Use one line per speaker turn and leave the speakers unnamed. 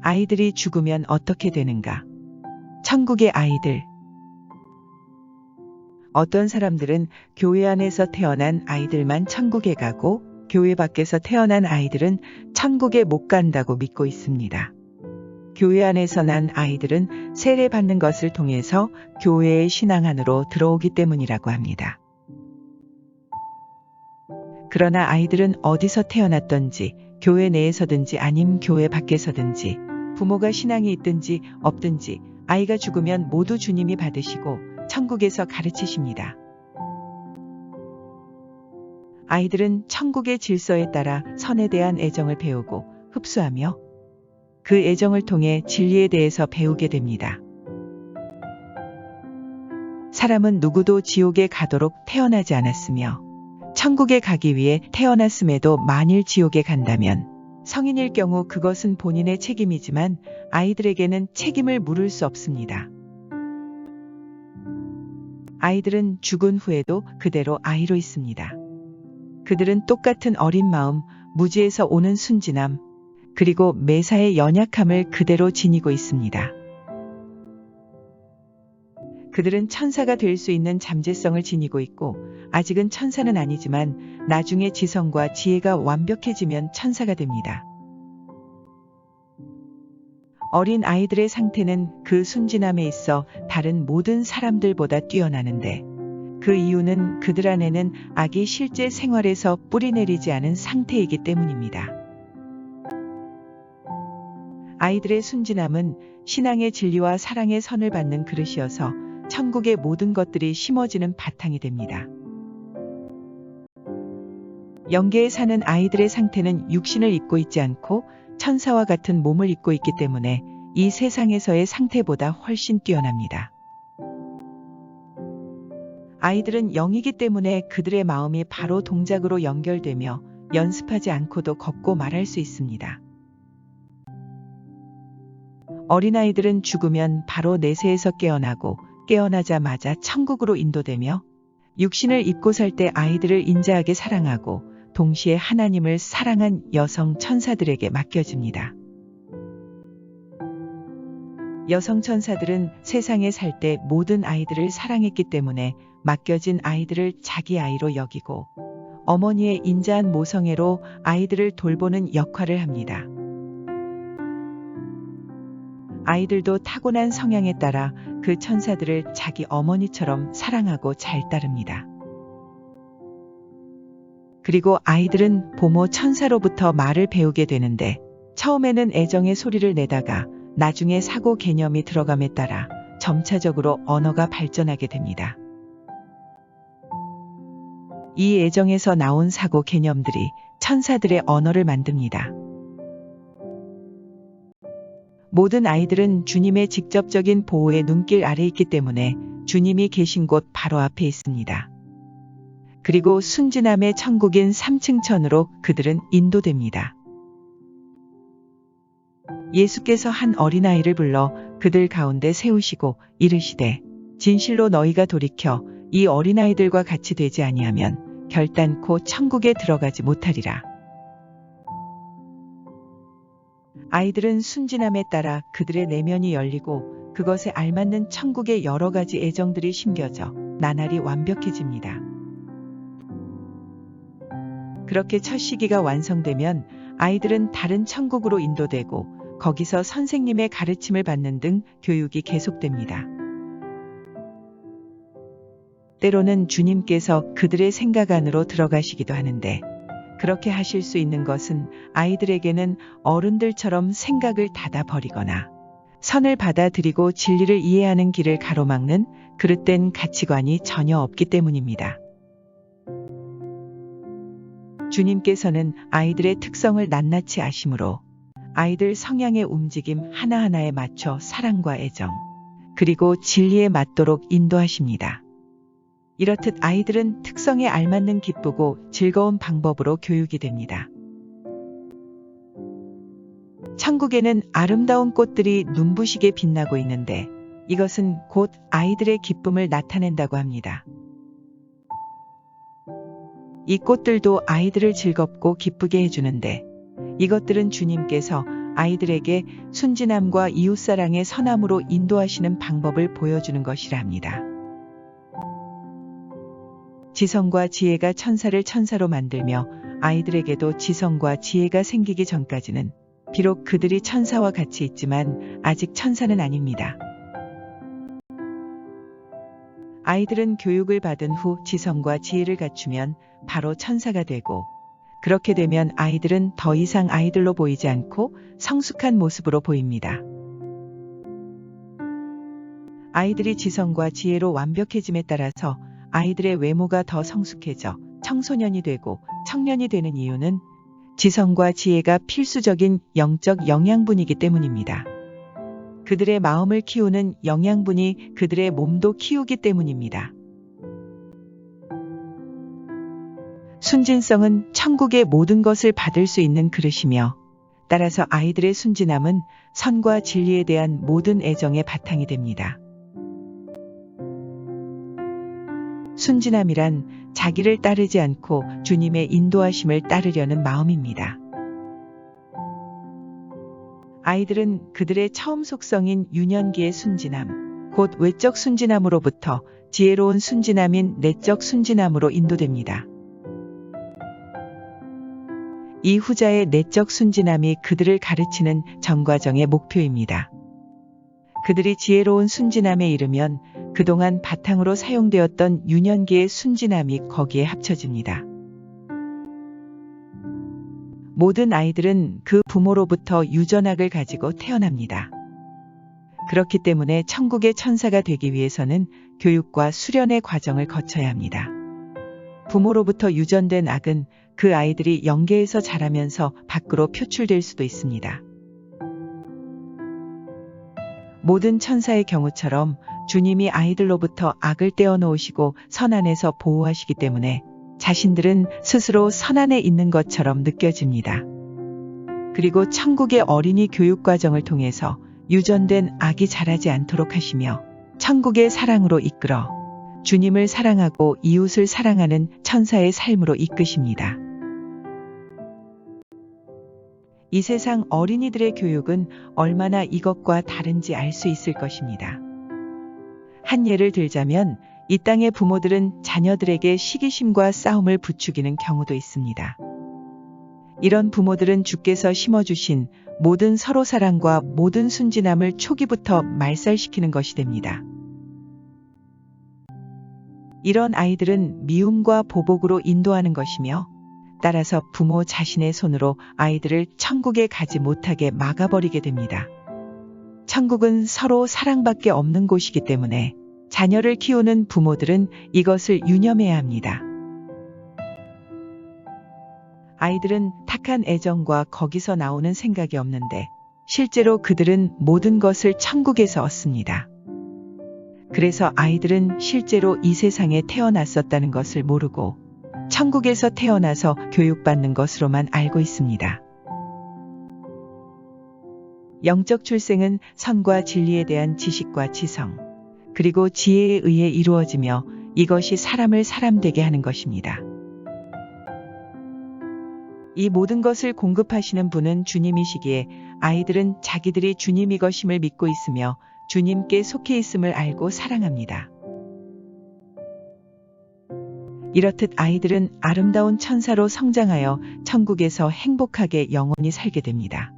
아이들이 죽으면 어떻게 되는가? 천국의 아이들. 어떤 사람들은 교회 안에서 태어난 아이들만 천국에 가고 교회 밖에서 태어난 아이들은 천국에 못 간다고 믿고 있습니다. 교회 안에서 난 아이들은 세례받는 것을 통해서 교회의 신앙 안으로 들어오기 때문이라고 합니다. 그러나 아이들은 어디서 태어났든지 교회 내에서든지 아님 교회 밖에서든지 부모가 신앙이 있든지 없든지 아이가 죽으면 모두 주님이 받으시고 천국에서 가르치십니다. 아이들은 천국의 질서에 따라 선에 대한 애정을 배우고 흡수하며 그 애정을 통해 진리에 대해서 배우게 됩니다. 사람은 누구도 지옥에 가도록 태어나지 않았으며 천국에 가기 위해 태어났음에도 만일 지옥에 간다면 성인일 경우 그것은 본인의 책임이지만 아이들에게는 책임을 물을 수 없습니다. 아이들은 죽은 후에도 그대로 아이로 있습니다. 그들은 똑같은 어린 마음, 무지에서 오는 순진함, 그리고 매사의 연약함을 그대로 지니고 있습니다. 그들은 천사가 될 수 있는 잠재성을 지니고 있고 아직은 천사는 아니지만 나중에 지성과 지혜가 완벽해지면 천사가 됩니다. 어린 아이들의 상태는 그 순진함에 있어 다른 모든 사람들보다 뛰어나는데 그 이유는 그들 안에는 악이 실제 생활에서 뿌리내리지 않은 상태이기 때문입니다. 아이들의 순진함은 신앙의 진리와 사랑의 선을 받는 그릇이어서 천국의 모든 것들이 심어지는 바탕이 됩니다. 영계에 사는 아이들의 상태는 육신을 입고 있지 않고 천사와 같은 몸을 입고 있기 때문에 이 세상에서의 상태보다 훨씬 뛰어납니다. 아이들은 영이기 때문에 그들의 마음이 바로 동작으로 연결되며 연습하지 않고도 걷고 말할 수 있습니다. 어린아이들은 죽으면 바로 내세에서 깨어나고 깨어나자마자 천국으로 인도되며 육신을 입고 살 때 아이들을 인자하게 사랑하고 동시에 하나님을 사랑한 여성 천사들에게 맡겨집니다. 여성 천사들은 세상에 살 때 모든 아이들을 사랑했기 때문에 맡겨진 아이들을 자기 아이로 여기고 어머니의 인자한 모성애로 아이들을 돌보는 역할을 합니다. 아이들도 타고난 성향에 따라 그 천사들을 자기 어머니처럼 사랑하고 잘 따릅니다. 그리고 아이들은 부모 천사로부터 말을 배우게 되는데 처음에는 애정의 소리를 내다가 나중에 사고 개념이 들어감에 따라 점차적으로 언어가 발전하게 됩니다. 이 애정에서 나온 사고 개념들이 천사들의 언어를 만듭니다. 모든 아이들은 주님의 직접적인 보호의 눈길 아래 있기 때문에 주님이 계신 곳 바로 앞에 있습니다. 그리고 순진함의 천국인 3층 천으로 그들은 인도됩니다. 예수께서 한 어린아이를 불러 그들 가운데 세우시고 이르시되 진실로 너희가 돌이켜 이 어린아이들과 같이 되지 아니하면 결단코 천국에 들어가지 못하리라. 아이들은 순진함에 따라 그들의 내면이 열리고 그것에 알맞는 천국의 여러 가지 애정들이 심겨져 나날이 완벽해집니다. 그렇게 첫 시기가 완성되면 아이들은 다른 천국으로 인도되고 거기서 선생님의 가르침을 받는 등 교육이 계속됩니다. 때로는 주님께서 그들의 생각 안으로 들어가시기도 하는데 그렇게 하실 수 있는 것은 아이들에게는 어른들처럼 생각을 닫아버리거나 선을 받아들이고 진리를 이해하는 길을 가로막는 그릇된 가치관이 전혀 없기 때문입니다. 주님께서는 아이들의 특성을 낱낱이 아심으로 아이들 성향의 움직임 하나하나에 맞춰 사랑과 애정, 그리고 진리에 맞도록 인도하십니다. 이렇듯 아이들은 특성에 알맞는 기쁘고 즐거운 방법으로 교육이 됩니다. 천국에는 아름다운 꽃들이 눈부시게 빛나고 있는데 이것은 곧 아이들의 기쁨을 나타낸다고 합니다. 이 꽃들도 아이들을 즐겁고 기쁘게 해주는데 이것들은 주님께서 아이들에게 순진함과 이웃사랑의 선함으로 인도하시는 방법을 보여주는 것이라 합니다. 지성과 지혜가 천사를 천사로 만들며 아이들에게도 지성과 지혜가 생기기 전까지는 비록 그들이 천사와 같이 있지만 아직 천사는 아닙니다. 아이들은 교육을 받은 후 지성과 지혜를 갖추면 바로 천사가 되고, 그렇게 되면 아이들은 더 이상 아이들로 보이지 않고 성숙한 모습으로 보입니다. 아이들이 지성과 지혜로 완벽해짐에 따라서 아이들의 외모가 더 성숙해져 청소년이 되고 청년이 되는 이유는 지성과 지혜가 필수적인 영적 영양분이기 때문입니다. 그들의 마음을 키우는 영양분이 그들의 몸도 키우기 때문입니다. 순진성은 천국의 모든 것을 받을 수 있는 그릇이며, 따라서 아이들의 순진함은 선과 진리에 대한 모든 애정의 바탕이 됩니다. 순진함이란 자기를 따르지 않고 주님의 인도하심을 따르려는 마음입니다. 아이들은 그들의 처음 속성인 유년기의 순진함, 곧 외적 순진함으로부터 지혜로운 순진함인 내적 순진함으로 인도됩니다. 이 후자의 내적 순진함이 그들을 가르치는 전과정의 목표입니다. 그들이 지혜로운 순진함에 이르면 그동안 바탕으로 사용되었던 유년기의 순진함이 거기에 합쳐집니다. 모든 아이들은 그 부모로부터 유전학을 가지고 태어납니다. 그렇기 때문에 천국의 천사가 되기 위해서는 교육과 수련의 과정을 거쳐야 합니다. 부모로부터 유전된 악은 그 아이들이 영계에서 자라면서 밖으로 표출될 수도 있습니다. 모든 천사의 경우처럼 주님이 아이들로부터 악을 떼어놓으시고 선안에서 보호하시기 때문에 자신들은 스스로 선안에 있는 것처럼 느껴집니다. 그리고 천국의 어린이 교육 과정을 통해서 유전된 악이 자라지 않도록 하시며 천국의 사랑으로 이끌어 주님을 사랑하고 이웃을 사랑하는 천사의 삶으로 이끄십니다. 이 세상 어린이들의 교육은 얼마나 이것과 다른지 알 수 있을 것입니다. 한 예를 들자면 이 땅의 부모들은 자녀들에게 시기심과 싸움을 부추기는 경우도 있습니다. 이런 부모들은 주께서 심어주신 모든 서로 사랑과 모든 순진함을 초기부터 말살시키는 것이 됩니다. 이런 아이들은 미움과 보복으로 인도하는 것이며, 따라서 부모 자신의 손으로 아이들을 천국에 가지 못하게 막아버리게 됩니다. 천국은 서로 사랑밖에 없는 곳이기 때문에 자녀를 키우는 부모들은 이것을 유념해야 합니다. 아이들은 탁한 애정과 거기서 나오는 생각이 없는데 실제로 그들은 모든 것을 천국에서 얻습니다. 그래서 아이들은 실제로 이 세상에 태어났었다는 것을 모르고 천국에서 태어나서 교육받는 것으로만 알고 있습니다. 영적 출생은 선과 진리에 대한 지식과 지성, 그리고 지혜에 의해 이루어지며 이것이 사람을 사람되게 하는 것입니다. 이 모든 것을 공급하시는 분은 주님이시기에 아이들은 자기들이 주님이 것임을 믿고 있으며 주님께 속해 있음을 알고 사랑합니다. 이렇듯 아이들은 아름다운 천사로 성장하여 천국에서 행복하게 영원히 살게 됩니다.